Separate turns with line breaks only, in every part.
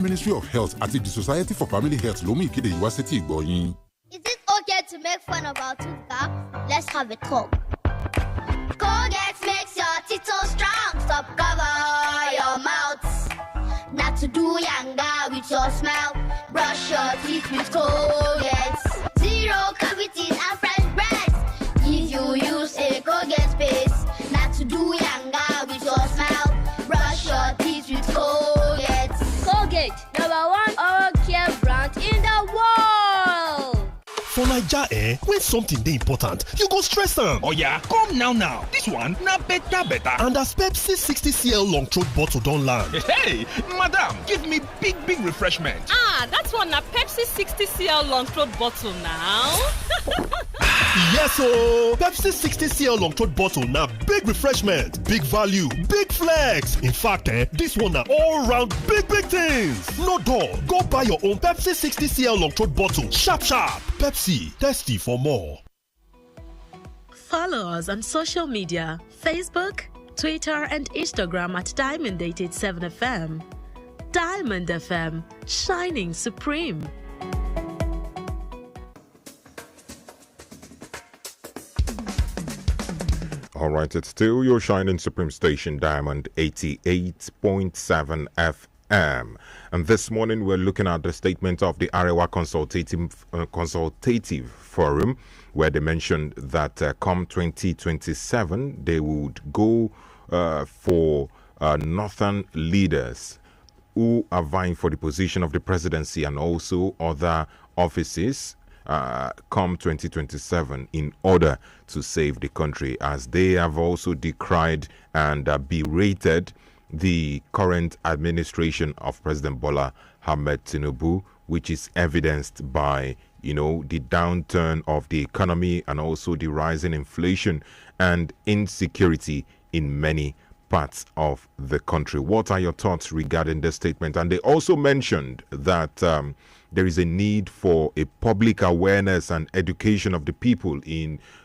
Ministry of Health àti the Society for Family Health ló mú ìkéde yìí wá sétí ìgbọ́.
Is it okay to make fun of our tooth gap? Let's have a talk. Colgate makes your teeth so strong. Stop cover your mouth. Not to do yanga with your smile. Brush your teeth with Colgate. Zero cavities and fresh breath. If you use a Colgate paste. Not to do yanga with your smile. Brush your teeth with Colgate. Colgate, #1 oral care brand in the world.
For Naija, when something dey important, you go stress am.
Oh yeah, come now. This one na better.
And as Pepsi 60cl long throat bottle don land.
Hey, madam, give me big refreshment.
That one na Pepsi 60cl long throat bottle now.
Yes ooo, Pepsi 60cl long throat bottle na big refreshment, big value, big flex. In fact, this one na all round big things. No dull, go buy your own Pepsi 60cl long throat bottle sharp. Pepsi, thirsty for more.
Follow us on social media, Facebook, Twitter and Instagram at Diamond887FM. Diamond FM, shining supreme.
All right, it's still your shining supreme station, Diamond 88.7 FM. And this morning we're looking at the statement of the Arewa Consultative Forum, where they mentioned that come 2027, they would go for northern leaders who are vying for the position of the presidency and also other offices come 2027 in order to save the country, as they have also decried and berated the current administration of President Bola Ahmed Tinubu, which is evidenced by, the downturn of the economy and also the rising inflation and insecurity in many parts of the country. What are your thoughts regarding this statement? And they also mentioned that there is a need for a public awareness and education of the people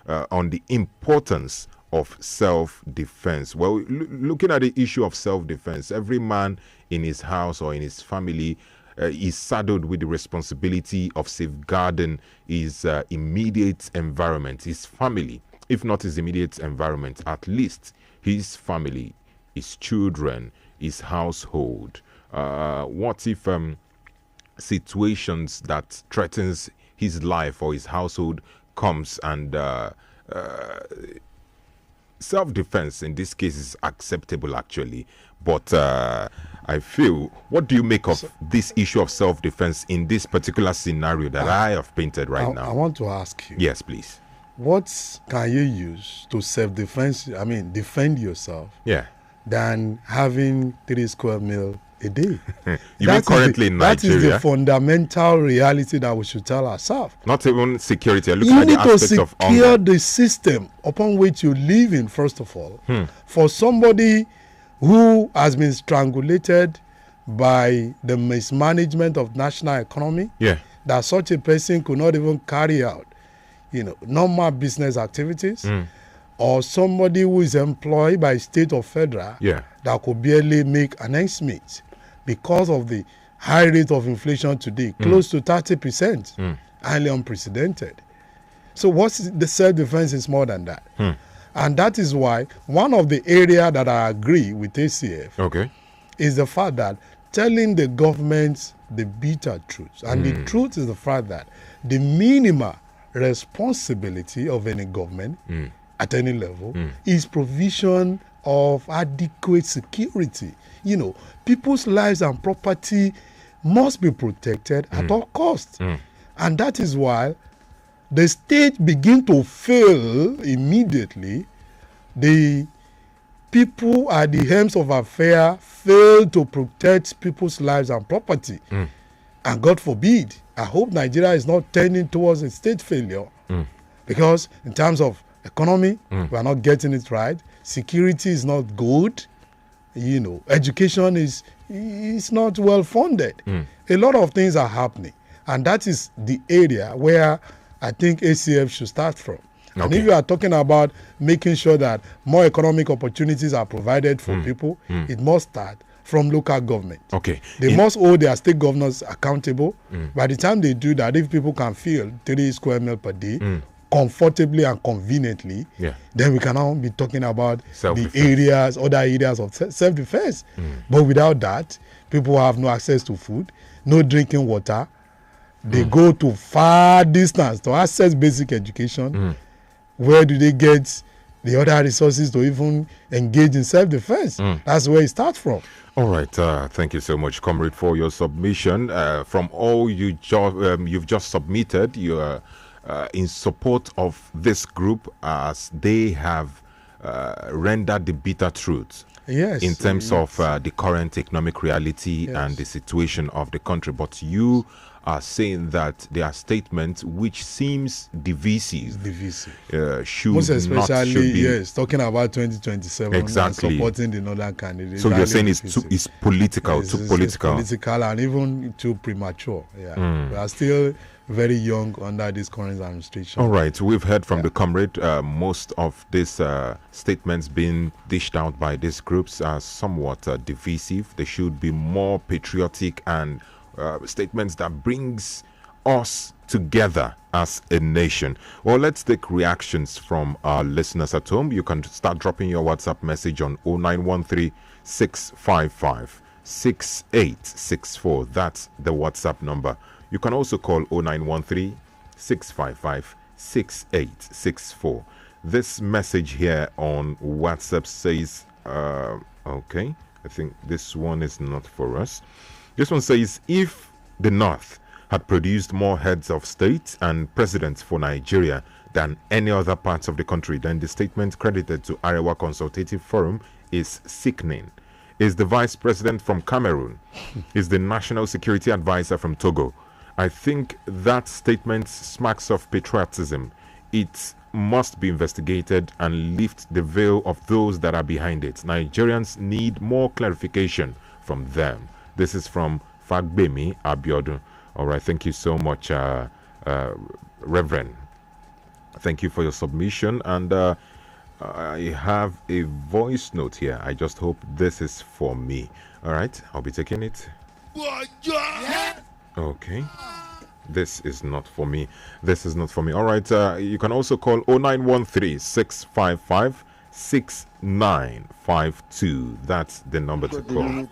on the importance of self-defense. Well, looking at the issue of self-defense, every man in his house or in his family is saddled with the responsibility of safeguarding his immediate environment, his family. If not his immediate environment, at least his family, his children, his household. What if situations that threatens his life or his household comes and self-defense in this case is acceptable actually, but I feel, what do you make of this issue of self-defense in this particular scenario that I have painted now?
I want to ask you.
Yes, please.
What can you use to defend yourself?
Yeah.
Than having 3 square meals a day.
You mean currently in Nigeria?
That is the fundamental reality that we should tell ourselves.
Not even security. Looking at the aspect of hunger.
You need to secure the system upon which you live in, first of all. For somebody who has been strangulated by the mismanagement of national economy, that such a person could not even carry out, normal business activities, or somebody who is employed by state or federal that could barely make an ends meet because of the high rate of inflation today, close to 30%, highly unprecedented. So what's the self-defense is more than that. And that is why one of the areas that I agree with ACF is the fact that telling the government the bitter truth. And the truth is the fact that the minimal responsibility of any government at any level is provision of adequate security. People's lives and property must be protected at all costs. And that is why the state begin to fail immediately. The people at the helms of affairs fail to protect people's lives and property. And God forbid, I hope Nigeria is not turning towards a state failure. Because in terms of economy, we are not getting it right. Security is not good. Education is not well funded. A lot of things are happening. And that is the area where I think ACF should start from. And if you are talking about making sure that more economic opportunities are provided for people, it must start from local government.
Okay.
They must hold their state governors accountable. By the time they do that, if people can fill 3 square meals per day comfortably and conveniently, then we can now be talking about the other areas of self-defense. But without that, people have no access to food, no drinking water. They go to far distance to access basic education. Where do they get the other resources to even engage in self-defense? That's where it starts from.
All right. Thank you so much, Comrade, for your submission. From all you've just submitted, you are in support of this group as they have rendered the bitter truth.
Yes,
in terms of the current economic reality and the situation of the country. But you are saying that there are statements which seems divisive.
Most especially, talking about 2027
exactly.
and supporting the northern candidate.
So you're saying it's political, too political.
It's political and even too premature. We are still very young under this current administration.
All right, we've heard from the comrade. Most of these statements being dished out by these groups are somewhat divisive. They should be more patriotic and statements that brings us together as a nation. Well, let's take reactions from our listeners at home. You can start dropping your WhatsApp message on 0913 655 6864. That's the WhatsApp number. You can also call 0913 655 6864. This message here on WhatsApp says, okay, I think this one is not for us. This one says, if the North had produced more heads of state and presidents for Nigeria than any other parts of the country, then the statement credited to Arewa Consultative Forum is sickening. Is the vice president from Cameroon? Is the national security advisor from Togo? I think that statement smacks of patriotism. It must be investigated and lift the veil of those that are behind it. Nigerians need more clarification from them. This is from Fagbemi Abiodun. All right, thank you so much, Reverend. Thank you for your submission. And I have a voice note here. I just hope this is for me. All right, I'll be taking it. Okay. This is not for me. This is not for me. All right, you can also call 0913 655 6952. That's the number to call.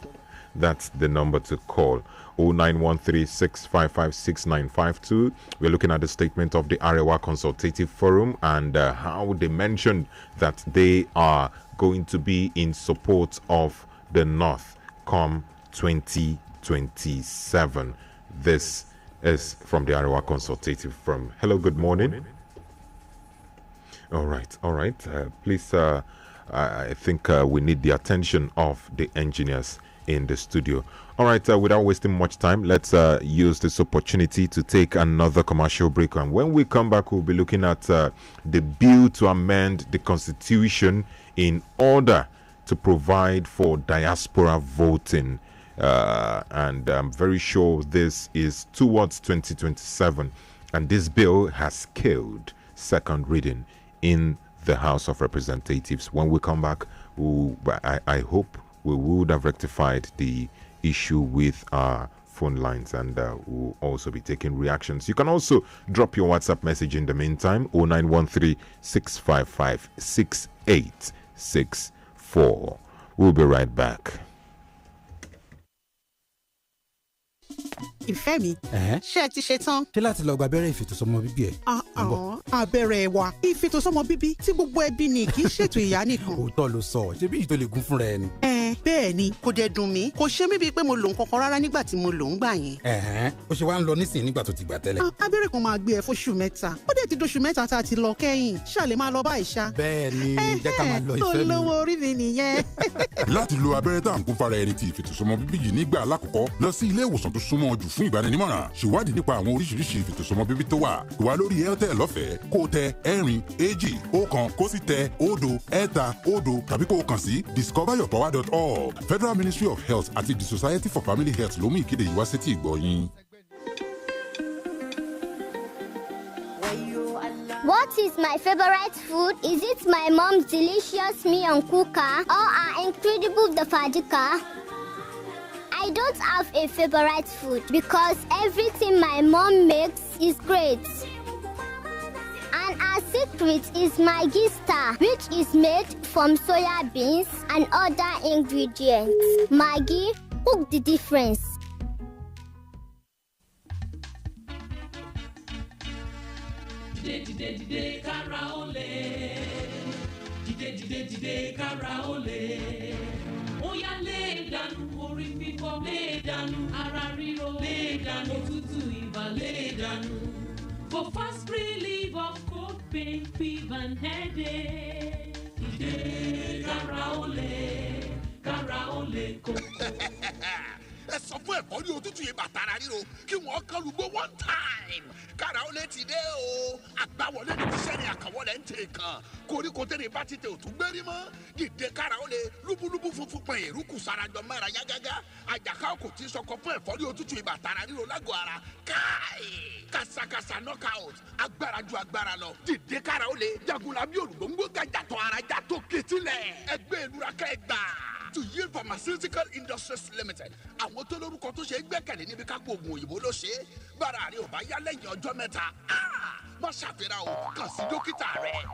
That's the number to call. 0913 655 6952. We're looking at the statement of the Arewa Consultative Forum and how they mentioned that they are going to be in support of the North come 2027. This is from the Arewa Consultative Forum. Hello, good morning. All right. Please, I think we need the attention of the engineers in the studio. All right, without wasting much time, let's use this opportunity to take another commercial break. And when we come back, we'll be looking at the bill to amend the Constitution in order to provide for diaspora voting. And I'm very sure this is towards 2027. And this bill has killed second reading in the House of Representatives. When we come back, I hope we would have rectified the issue with our phone lines, and we'll also be taking reactions. You can also drop your WhatsApp message in the meantime, 0913 655 6864. We'll be right back.
Ìfẹ́ mi, ṣé ẹ ti ṣe tán?
Ṣé láti lọ gba abẹ́rẹ́ ìfètòsọ́mọ bíbí ẹ̀?
Abẹ́rẹ́ wa ìfètòsọ́mọ bíbí tí gbogbo ẹbí ni kì í ṣètò ìyá nìkan.
Òótọ́ ló sọ, ṣé bí ìtò lè gún fúnra ẹni?
Bẹ́ẹ̀ ni, kò dẹ̀ dùn mí, kò ṣe mí bíi pé mo lò ń kankan rárá nígbà tí mo lò ń gbà yẹn.
Ó ṣe wá ń lọ nísìnyí nígbà tó ti gbà tẹ́lẹ̀.
Abẹ́rẹ́ kan máa gbé ẹ fóṣù mẹ́ta, ó dẹ̀ ti dóṣù mẹ́ta tá a ti lọ kẹ́yìn, ṣàlè máa lọ báyìí ṣá.
Bẹ́ẹ̀ ni, jẹ́ ká máa lọ ìfẹ́ mi.
Olówó orí mi nìyẹn.
Láti lo abẹ́rẹ́ tá à ń gún fara ẹni ti ìfètòsọ́mọ bíbí yìí nígbà alákọ̀ọ́kọ́, lọ sí ilé ìwòsàn tó súnmọ́ jù fún ìgbaninímọ̀ràn. Ṣèwádìí nípa àwọn oríṣiríṣi ìfètòsọ́mọ bíbí tó wà. Wà lórí Airtel lọ́fẹ̀ẹ́ kó o tẹ 4 kó sì tẹ 0 tàbí kó o kàn sí discoveryourpower.org. Federal Ministry of Health àti the Society for Family Health ló mú ìkéde yìí wá sétí ìgbọ́ yín.
What is my favorite food? Is it my mom's delicious miyan kuka or our incredible dafadika? I don't have a favorite food because everything my mom makes is great. And our secret is Maggi Star, which is made from soya beans and other ingredients. Maggi, cook the difference.
Oya lé dànù orí fífọ́ lé dànù ara ríro lé dànù òtútù ibà lé dànù. For fast relief of cold pain, fever and headache. Dìde kára ó lè kókó.
Ẹ sọ fún ẹ̀fọ́ ní òtútù ibà tara ríro kí wọ́n kán lùgbọ́ one time. Kára ó lè ti dé o. Àgbáwọlé ní tíṣẹ́ ni àkànwọlé ń tè kan. Koríko tẹ́lẹ̀ bá ti tẹ òtún gbérí mọ́. Dìde kára ó lè lúbúlúbú funfun pẹ̀ èrúkù sarajọ mára yá gágá. Àjàká kò tí sọkọ fún ẹ̀fọ́ ní òtútù ibà tara ríro lágọ̀ọ́ ara. Káì! Kàsàkàsà knockout. Agbára ju agbára lọ. Dìde kára ó lè jagunla bí olùgbòǹgbò gàjàtọ̀ ara jà tó ketílẹ̀. Ẹgbẹ́ ìlú rakẹ́ gbà. To Yield Pharmaceutical Industries Limited. Àwọn tó lórúkọ tó ṣe gbẹ́kẹ̀lé níbi kápò oògùn òyìnbó ló ṣe é. Bára rẹ̀ ò bá yá lẹ́yìn ọjọ́ mẹ́ta. Má ṣàfihàn o, kàn sí dókítà rẹ̀.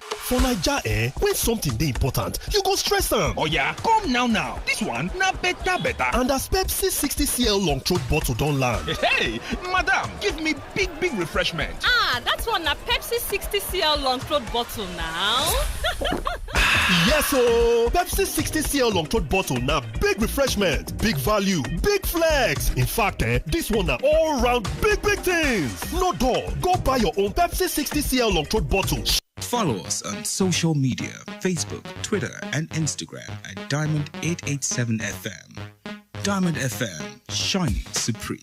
For Naija, when something dey important, you go stress am.
Oh yeah, come now. This one na better.
And as Pepsi 60cl long throat bottle don land.
Hey, madam, give me big refreshment.
That one na Pepsi 60cl long throat bottle now.
Yes ooo, Pepsi 60cl long throat bottle na big refreshment, big value, big flex. In fact, this one na all round big things. No dull, go buy your own Pepsi 60cl long throat bottle.
Follow us on social media, Facebook, Twitter, and Instagram at Diamond887FM. Diamond FM, shining supreme.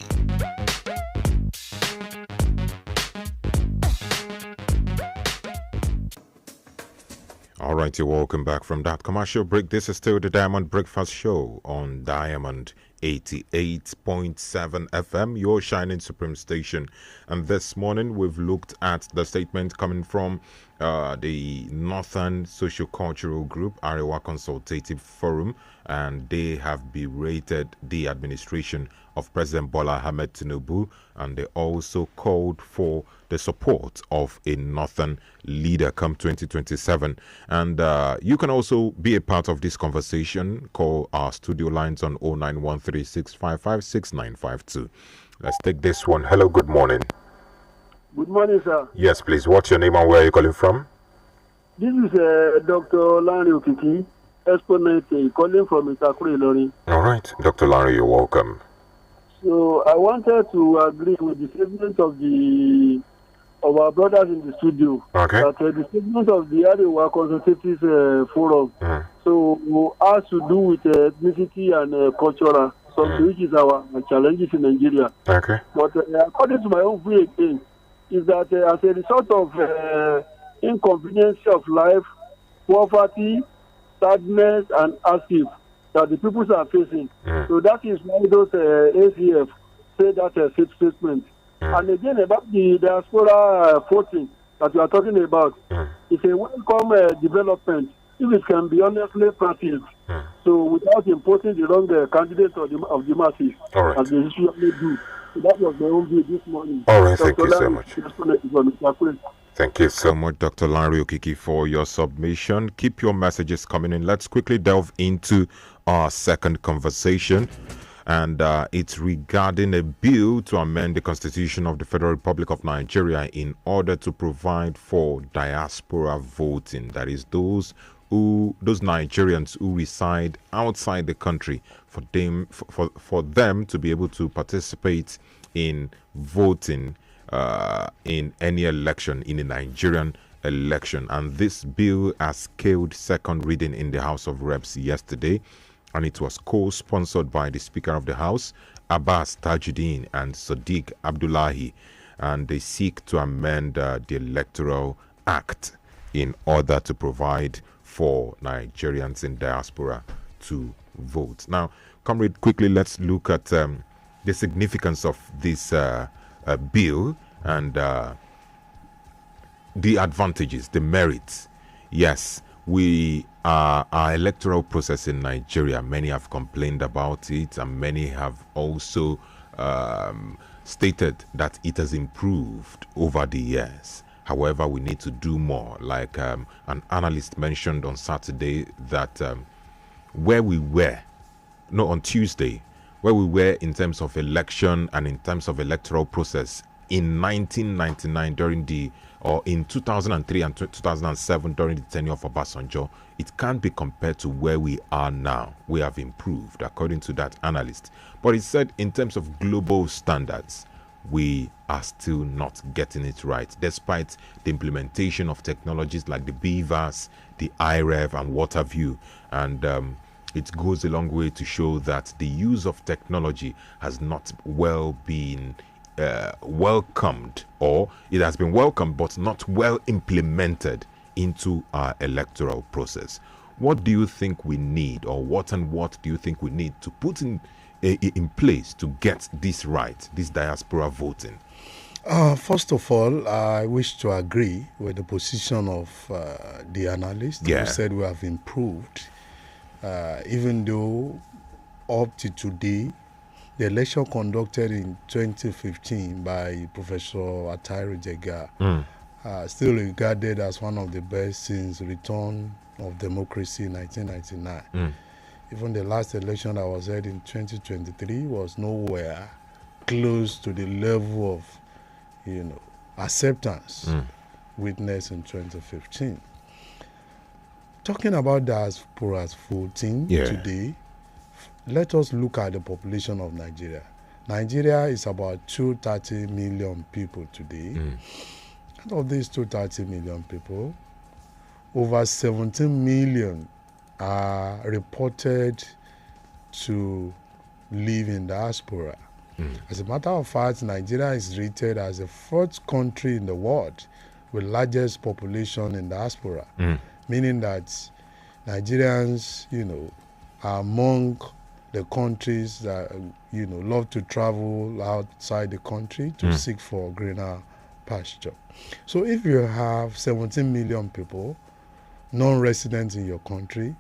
All right, you're welcome back from that commercial break. This is still the Diamond Breakfast Show on Diamond 88.7 FM, your shining supreme station. And this morning we've looked at the statement coming from the Northern Socio-Cultural Group, Arewa Consultative Forum, and they have berated the administration of President Bola Ahmed Tinubu, and they also called for the support of a Northern leader come 2027. And you can also be a part of this conversation. Call our studio lines on 09136556952. Let's take this one. Hello, good morning.
Good morning, sir.
Yes, please. What's your name and where are you calling from?
This is Dr. Larry Okiki, exponent calling from Okorie, Ilorin.
All right, Dr. Larry, you're welcome.
So I wanted to agree with the statement of our brothers in the studio.
Okay.
That the statement of the Arewa Consultative Forum. So has to do with ethnicity and cultural, which is our challenges in Nigeria.
Okay.
But according to my own view again, is that as a result of inconvenience of life, poverty, sadness, and hardship that the peoples are facing. So that is why those ACF say that statement. And again, about the diaspora voting that we are talking about, it's a welcome development if it can be honestly practiced. So without imposing the wrong candidates of the masses, as they usually do. So that was my own view this morning.
All right, thank you so much. Thank you so much, Dr. Larry Okiki, for your submission. Keep your messages coming in. Let's quickly delve into our second conversation. And it's regarding a bill to amend the Constitution of the Federal Republic of Nigeria in order to provide for diaspora voting. That is, those Nigerians who reside outside the country, for them to be able to participate in voting in any election, in a Nigerian election. And this bill has scaled second reading in the House of Reps yesterday, and it was co-sponsored by the Speaker of the House, Abbas Tajuddin, and Sadiq Abdullahi, and they seek to amend the Electoral Act in order to provide for Nigerians in diaspora to vote. Now, comrade, quickly let's look at the significance of this bill and the advantages, the merits. Yes, our electoral process in Nigeria, many have complained about it, and many have also stated that it has improved over the years. However, we need to do more. Like an analyst mentioned on Saturday that on Tuesday, where we were in terms of election and in terms of electoral process in 1999 in 2003 and 2007 during the tenure of Obasanjo, it can't be compared to where we are now. We have improved, according to that analyst. But he said in terms of global standards, we are still not getting it right, despite the implementation of technologies like the BVAS, the IREV, and WaterView. And it goes a long way to show that the use of technology has not been welcomed, or it has been welcomed but not well implemented into our electoral process. What do you think we need, or what do you think we need to put in place to get this right, this diaspora voting?
First of all, I wish to agree with the position of the analyst who said we have improved, even though up to today, the election conducted in 2015 by Professor Atairu Jega still regarded as one of the best since return of democracy in 1999. Even the last election that was held in 2023 was nowhere close to the level of, acceptance witnessed in 2015. Talking about diaspora's voting today, let us look at the population of Nigeria. Nigeria is about 230 million people today. Out of these 230 million people, over 17 million are reported to live in diaspora. As a matter of fact, Nigeria is rated as the fourth country in the world with largest population in diaspora, meaning that Nigerians, are among the countries that, love to travel outside the country to seek for greener pasture. So if you have 17 million people, non-residents in your country,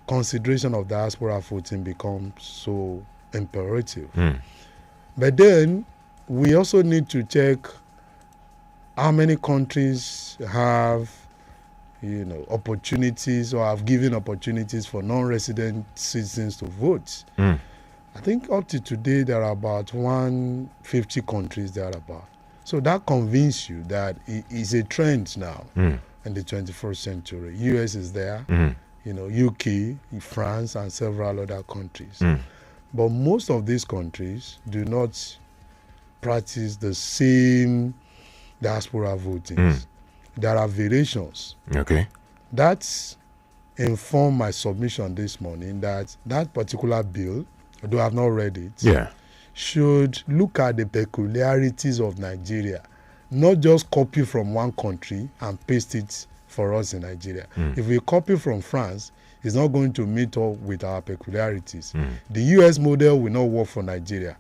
consideration of diaspora voting becomes so imperative. But then we also need to check how many countries have opportunities or have given opportunities for non-resident citizens to vote. I think up to today there are about 150 countries thereabout. So that convinces you that it is a trend now in the 21st century. US is there, UK, France, and several other countries. But most of these countries do not practice the same diaspora voting. There are variations.
Okay.
That's informed my submission this morning that particular bill, although I have not read it, should look at the peculiarities of Nigeria, not just copy from one country and paste it for us in Nigeria. If we copy from France, it's not going to meet up with our peculiarities. The US model will not work for Nigeria.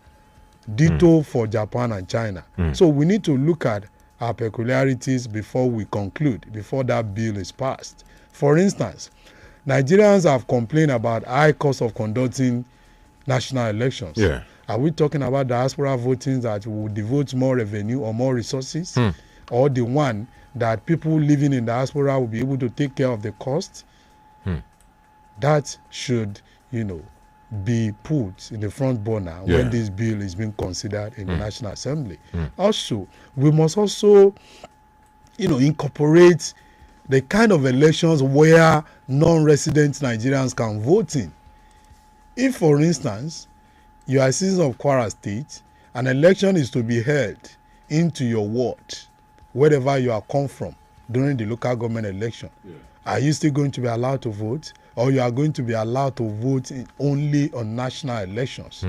Ditto for Japan and China. So we need to look at our peculiarities before we conclude, before that bill is passed. For instance, Nigerians have complained about high cost of conducting national elections. Are we talking about diaspora voting that will devote more revenue or more resources? Or the one that people living in diaspora will be able to take care of the cost? That should, be put in the front burner when this bill is being considered in the National Assembly. Also, we must also, incorporate the kind of elections where non-resident Nigerians can vote in. If, for instance, you are a citizen of Kwara State, an election is to be held into your ward, wherever you are come from during the local government election. Are you still going to be allowed to vote? Or you are going to be allowed to vote only on national elections?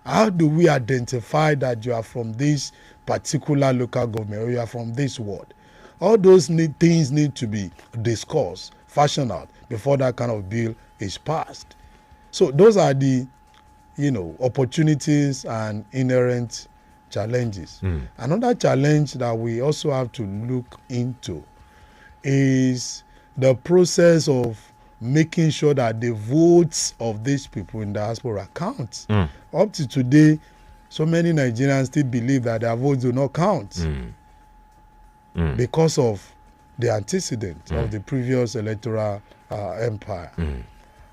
How do we identify that you are from this particular local government or you are from this ward? All those things need to be discussed, fashioned out before that kind of bill is passed. So those are the, opportunities and inherent challenges. Another challenge that we also have to look into is the process of making sure that the votes of these people in diaspora count. Up to today, so many Nigerians still believe that their votes do not count because of the antecedent of the previous electoral empire.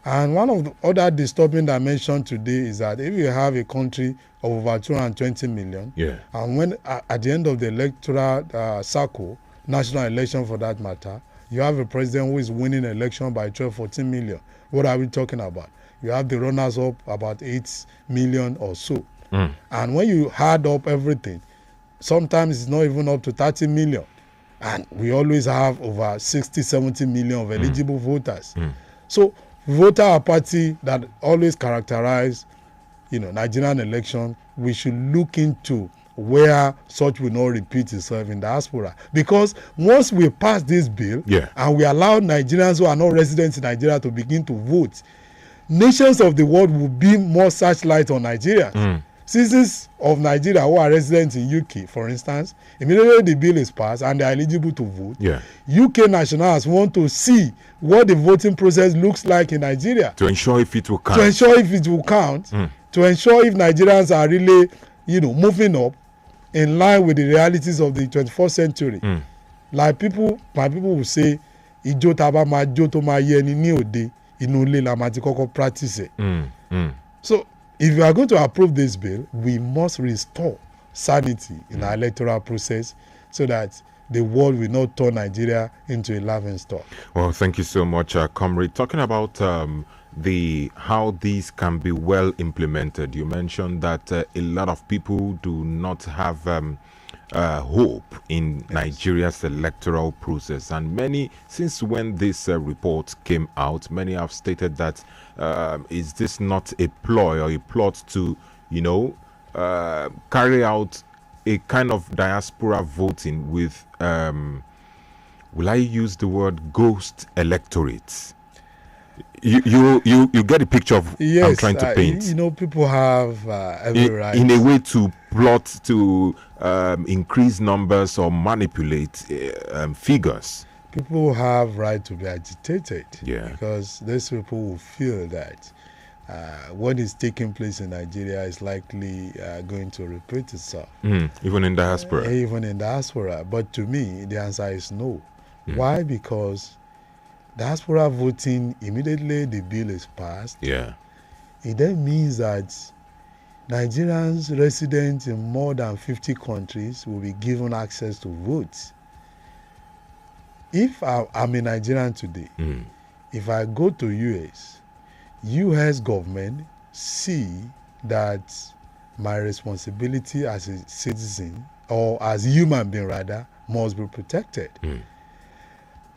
And one of the other disturbing dimensions today is that if you have a country of over 220 million, and when at the end of the electoral cycle, national election for that matter, you have a president who is winning election by 12, 14 million. What are we talking about? You have the runners up about 8 million or so. And when you add up everything, sometimes it's not even up to 30 million. And we always have over 60, 70 million of eligible voters. So voter apathy that always characterize, Nigerian election, we should look into where such will not repeat itself in diaspora. Because once we pass this bill and we allow Nigerians who are not residents in Nigeria to begin to vote, nations of the world will be more searchlight on Nigeria. Citizens of Nigeria who are residents in UK, for instance, immediately the bill is passed and they are eligible to vote, UK nationals want to see what the voting process looks like in Nigeria.
To ensure if it will count.
To ensure if it will count. To ensure if Nigerians are really, moving up in line with the realities of the 21st century. Like my people will say, Ijo taba ma jo to ma ye ni ode, inule la ma ti koko practice it. So, if you are going to approve this bill, we must restore sanity in our electoral process so that the world will not turn Nigeria into a laughing stock.
Well, thank you so much, Comrade. Talking about how these can be well implemented, you mentioned that a lot of people do not have hope in Nigeria's electoral process, and many, since when this report came out, many have stated that is this not a ploy or a plot to, carry out a kind of diaspora voting with, will I use the word ghost electorates? You get a picture of I'm trying to paint.
People have every right.
In a way to plot to increase numbers or manipulate figures.
People have right to be agitated because these people will feel that what is taking place in Nigeria is likely going to repeat itself.
Even in diaspora?
Even in diaspora. But to me, the answer is no. Why? Because diaspora voting, immediately the bill is passed, it then means that Nigerians residents in more than 50 countries will be given access to vote. If I'm a Nigerian today, if I go to US government see that my responsibility as a citizen, or as a human being rather, must be protected.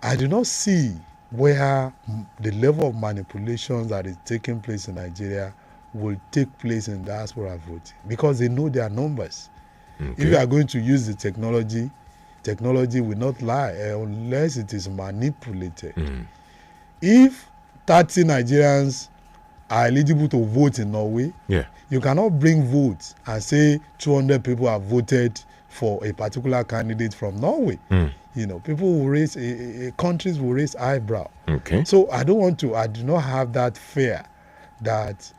I do not see where the level of manipulation that is taking place in Nigeria will take place in diaspora voting, because they know their numbers. If you are going to use the technology will not lie unless it is manipulated. If 30 Nigerians are eligible to vote in Norway, you cannot bring votes and say 200 people have voted for a particular candidate from Norway. People will raise, countries will raise eyebrow. So I do not have that fear that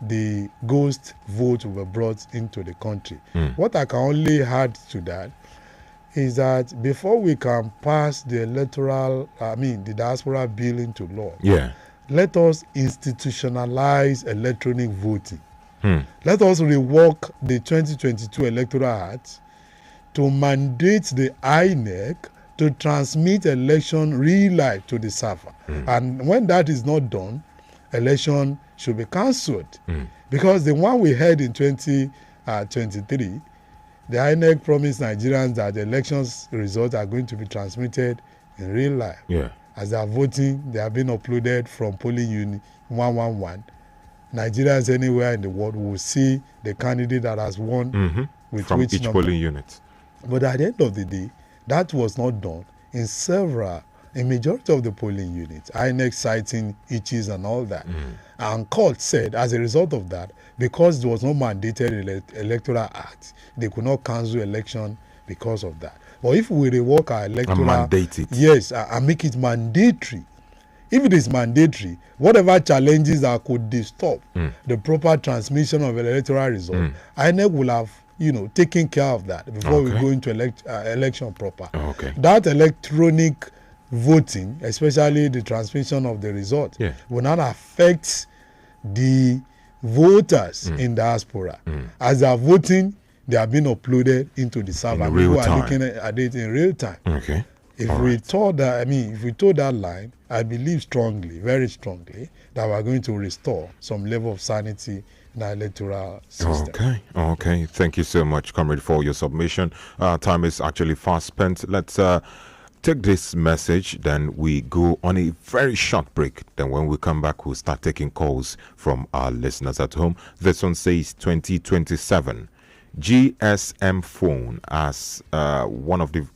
the ghost vote will be brought into the country. What I can only add to that is that before we can pass the the diaspora bill into law, let us institutionalize electronic voting. Let us rework the 2022 Electoral Act to mandate the INEC to transmit election real life to the server. And when that is not done, election should be cancelled. Because the one we had in 2023, the INEC promised Nigerians that the elections results are going to be transmitted in real life. As they are voting, they are being uploaded from polling unit 111. Nigerians anywhere in the world will see the candidate that has won with
from
which
each
number.
polling unit.
But at the end of the day, that was not done in a majority of the polling units, INEC citing itches and all that. And court said, as a result of that, because there was no mandated electoral act, they could not cancel election because of that. But if we rework our electoral...
And mandate it.
Yes, and make it mandatory. If it is mandatory, whatever challenges that could disturb the proper transmission of an electoral result, INEC will have, taken care of that before we go into election proper. That electronic voting, especially the transmission of the result, will not affect the voters in diaspora. As they are voting, they are being uploaded into the server. People are looking at it in real time. If we told that line, I believe strongly, very strongly, that we're going to restore some level of sanity in our electoral system.
Okay. Thank you so much, Comrade, for your submission. Time is actually fast spent. Let's take this message, then we go on a very short break. Then when we come back, we'll start taking calls from our listeners at home. This one says 2027. GSM phone as one of the...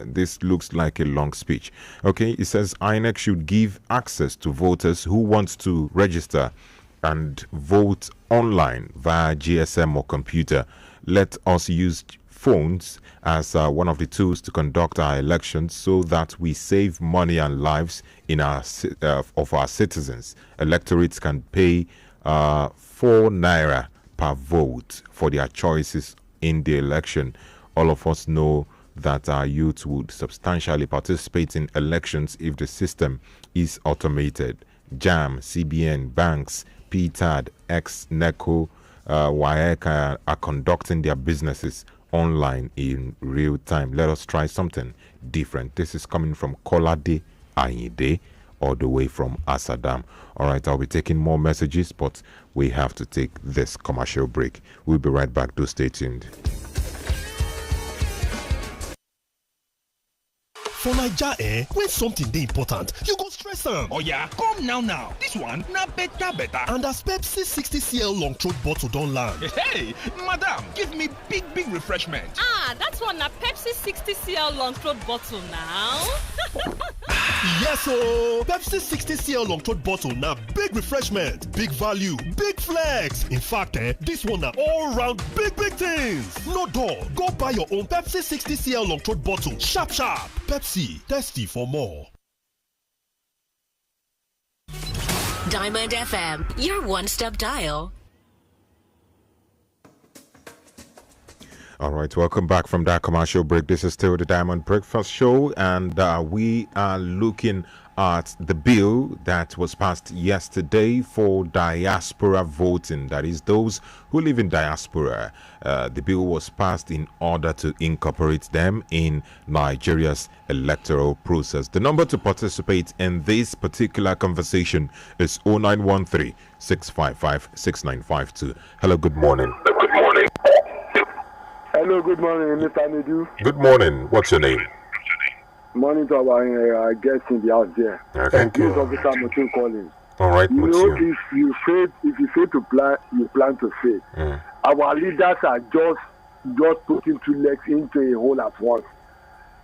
this looks like a long speech. It says INEC should give access to voters who want to register and vote online via GSM or computer. Let us use phones as one of the tools to conduct our elections so that we save money and lives in of our citizens. Electorates can pay 4 naira per vote for their choices in the election. All of us know that our youth would substantially participate in elections if the system is automated. JAM, CBN, banks, PTAD, ex-NECO, WAEC are conducting their businesses online in real time. Let us try something different. This is coming from Kolade Ayinde, all the way from Asadam. All right, I'll be taking more messages, but we have to take this commercial break. We'll be right back. Do stay tuned.
For Naija, when something dey important, you go stress am.
Come now. This one na better.
And as Pepsi 60cl long throat bottle don land.
Hey, madam, give me big refreshment.
That one na Pepsi 60cl long throat bottle now.
Yes Pepsi 60cl long throat bottle na big refreshment, big value, big flex. In fact, this one na all round big things. No dull, go buy your own Pepsi 60cl long throat bottle sharp. Pepsi, thirsty for more.
Diamond FM, your one-stop dial.
All right, welcome back from that commercial break. This is still the Diamond Breakfast Show, and we are looking at the bill that was passed yesterday for diaspora voting. That is, those who live in diaspora. The bill was passed in order to incorporate them in Nigeria's electoral process. The number to participate in this particular conversation is 0913 655 6952. Hello, good morning.
Hello, good morning, Mr. Nedu.
Good morning. What's your name?
Morning to our guests in the house there.
Thank you.
This is Officer Mutin calling.
All right,
Mutin. If you fail to plan, you plan to fail. Our leaders are just putting 2 legs into a hole at once.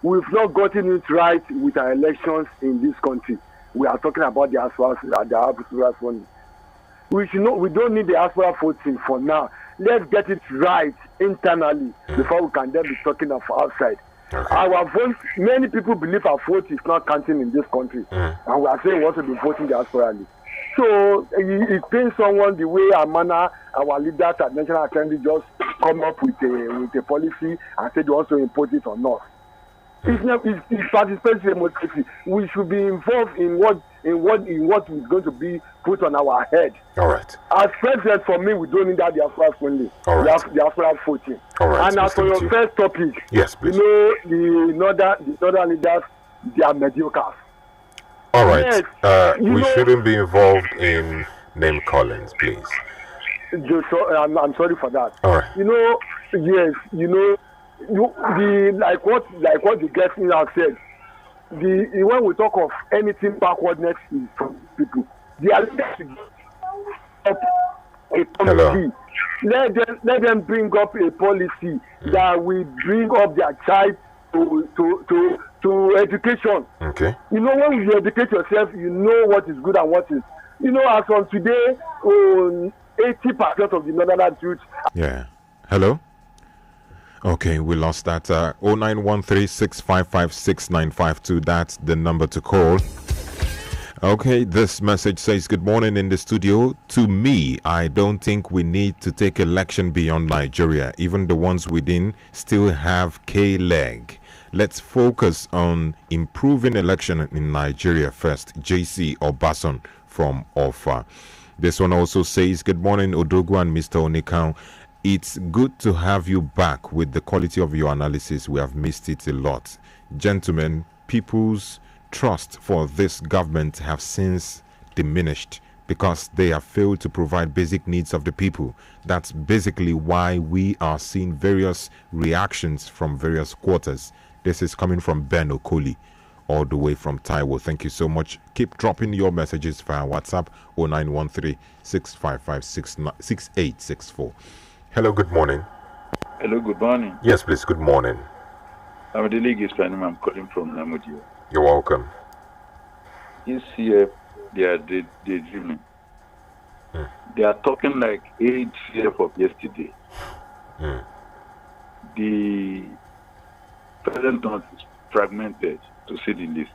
We've not gotten it right with our elections in this country. We are talking about the diaspora funding. We don't need the diaspora voting for now. Let's get it right internally before we can then be talking of outside. Our vote, many people believe our vote is not counting in this country, and we are saying we want to be voting diasporally. So it pains someone the way our leaders at National Assembly just come up with a policy and say they want to impose it on us. It's participatory democracy. We should be involved in what is going to be put on our head.
All right.
As president, for me, we don't need that diaspora funding.
All right.
Diaspora voting.
All right.
And as for your first topic,
yes, please.
The northern leaders, they are mediocre.
All right.
Yes,
we shouldn't be involved in name callings, please.
I'm sorry for that.
All right.
Like what the guest have said. When we talk of anything backwardness is from people. They are leaders to up a policy. Let them bring up a policy that will bring up their child to education.
Okay.
When you educate yourself, you know what is good and what is. As on today, 80% of the northern youth.
Yeah. Hello. Okay, we lost that. 0913-655-6952. That's the number to call. Okay, this message says, good morning in the studio. To me, I don't think we need to take election beyond Nigeria. Even the ones within still have K-leg. Let's focus on improving election in Nigeria first. JC Obasan from Ofa. This one also says, good morning, Odogu and Mr. Onikau. It's good to have you back with the quality of your analysis. We have missed it a lot. Gentlemen, people's trust for this government have since diminished because they have failed to provide basic needs of the people. That's basically why we are seeing various reactions from various quarters. This is coming from Ben Okorie, all the way from Taiwo. Thank you so much. Keep dropping your messages via WhatsApp 0913-655-6864. Hello, good morning.
Hello, good morning.
Yes, please, good morning.
I'm the league Hispanic. I'm calling from Namudio.
You're welcome.
This year, they are dreaming. They are talking like ACF of yesterday. The present month is fragmented, to say the least.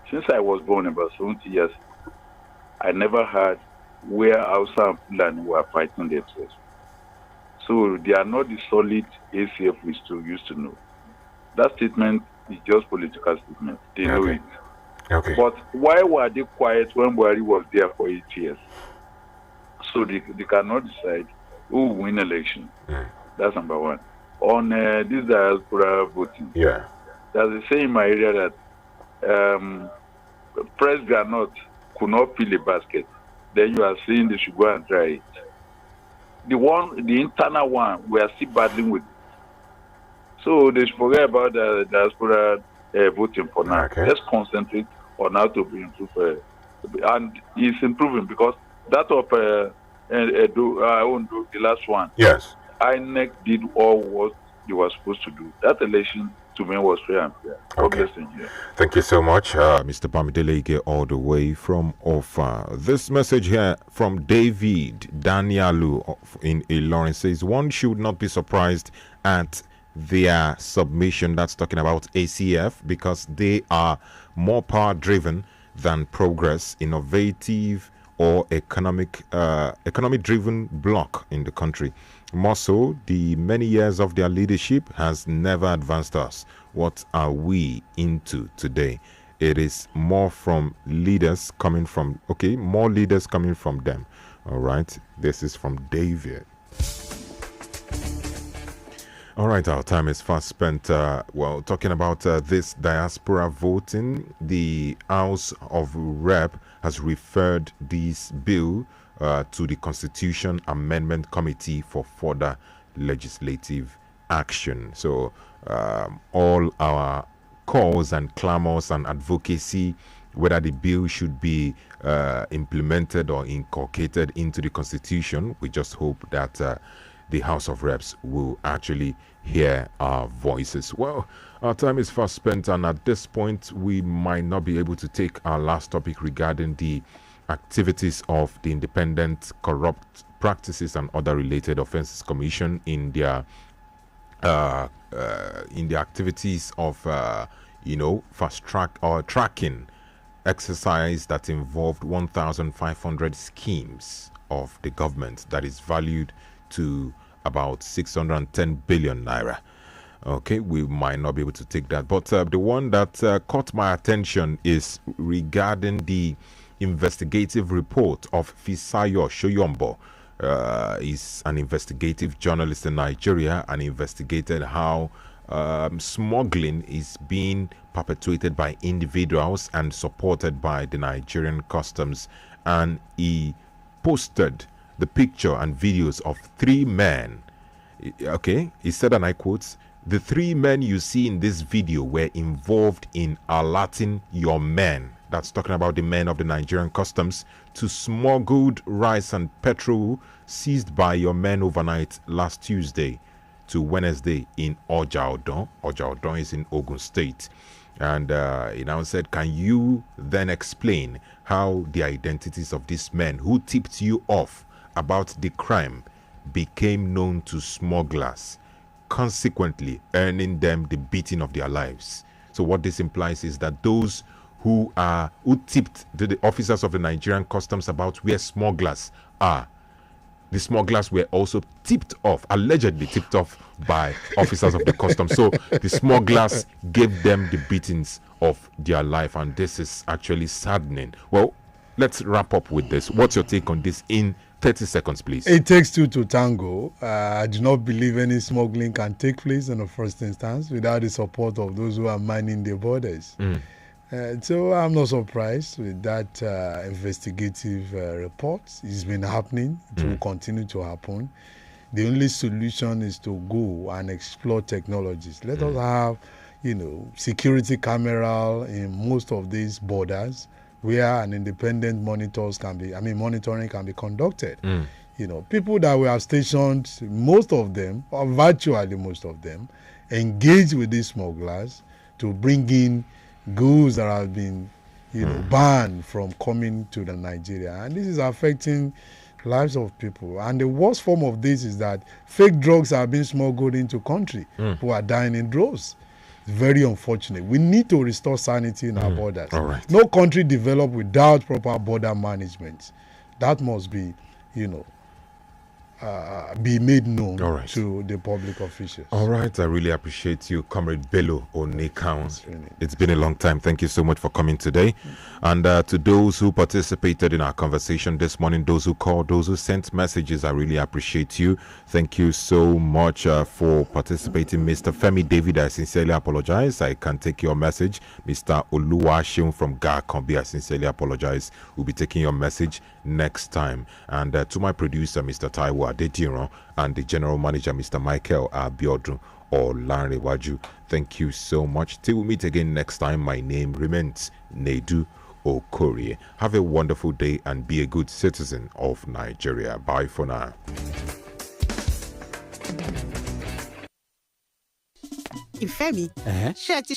Since I was born about 70 years, I never heard where Hausa and Fulani were fighting themselves. So they are not the solid ACF we used to know. That statement is just political statement. They know it.
Okay.
But why were they quiet when Buhari was there for 8 years? So they cannot decide who will win election. That's number one. On this diaspora voting, there's a saying in my area that press granite could not fill a basket. Then you are saying they should go and try it. The internal one, we are still battling with. So they should forget about the diaspora voting for now.
Okay.
Let's concentrate on how to improve. And it's improving because that of the last one.
Yes.
INEC did all what they were supposed to do. That election to me was fair and fair.
Okay. Thank you so much, Mr. Bamidele Ige, all the way from Ofa. This message here from David Danielu in Ilorin says, one should not be surprised at their submission. That's talking about ACF because they are more power driven than progress, innovative or economic driven bloc in the country. More so, the many years of their leadership has never advanced us. What are we into today? It is more from leaders coming from, more leaders coming from them. All right, this is from David. All right, our time is fast spent. Talking about this diaspora voting, the House of Rep has referred this bill to the Constitution Amendment Committee for further legislative action. So all our calls and clamors and advocacy, whether the bill should be implemented or inculcated into the Constitution, we just hope that the House of Reps will actually hear our voices. Well, our time is fast spent, and at this point, we might not be able to take our last topic regarding the activities of the Independent Corrupt Practices and Other Related Offences Commission in their activities of fast track or tracking exercise that involved 1,500 schemes of the government that is valued to about 610 billion naira. Okay, we might not be able to take that, but the one that caught my attention is regarding the investigative report of Fisayo Shoyombo. He's an investigative journalist in Nigeria and investigated how smuggling is being perpetuated by individuals and supported by the Nigerian customs, and he posted the picture and videos of 3 men. Okay, he said, and I quote, "The 3 men you see in this video were involved in alerting your men," that's talking about the men of the Nigerian customs, "to smuggled rice and petrol seized by your men overnight last Tuesday to Wednesday in Ojaodon. Ojaodon is in Ogun State." And he now said, "Can you then explain how the identities of these men who tipped you off about the crime became known to smugglers? consequently earning them the beating of their lives. So what this implies is that those who tipped the officers of the Nigerian Customs about where smugglers are, the smugglers were also tipped off, allegedly tipped off by officers of the customs. So the smugglers gave them the beatings of their life, and this is actually saddening. Well, let's wrap up with this. What's your take on this in 30 seconds, please?
It takes two to tango. I do not believe any smuggling can take place in the first instance without the support of those who are minding the borders. So I'm not surprised with that investigative report. It's been happening. It will continue to happen. The only solution is to go and explore technologies. Let us have, security camera in most of these borders where an independent monitoring can be conducted. People that we have stationed, most of them, or virtually most of them, engage with these smugglers to bring in goods that have been, banned from coming to the Nigeria. And this is affecting lives of people. And the worst form of this is that fake drugs are being smuggled into country. People are dying in droves. It's very unfortunate. We need to restore sanity in our borders.
All right.
No country developed without proper border management. That must be, be made known to the public officials.
All right, I really appreciate you, Comrade Bello Onekans. It's been a long time. Thank you so much for coming today. And to those who participated in our conversation this morning, those who called, those who sent messages, I really appreciate you. Thank you so much for participating. Mr. Femi David, I sincerely apologize. I can take your message. Mr. Oluwaseun from Gakombi, I sincerely apologize. We'll be taking your message next time. And to my producer, Mr. Taiwo Adediran, and the general manager, Mr. Michael Abiodun or Larry Waju, thank you so much. Till we meet again next time, my name remains Nedu Okorie. Have a wonderful day and be a good citizen of Nigeria. Bye for now.
Ìfẹ́ mi, ṣé ẹ ti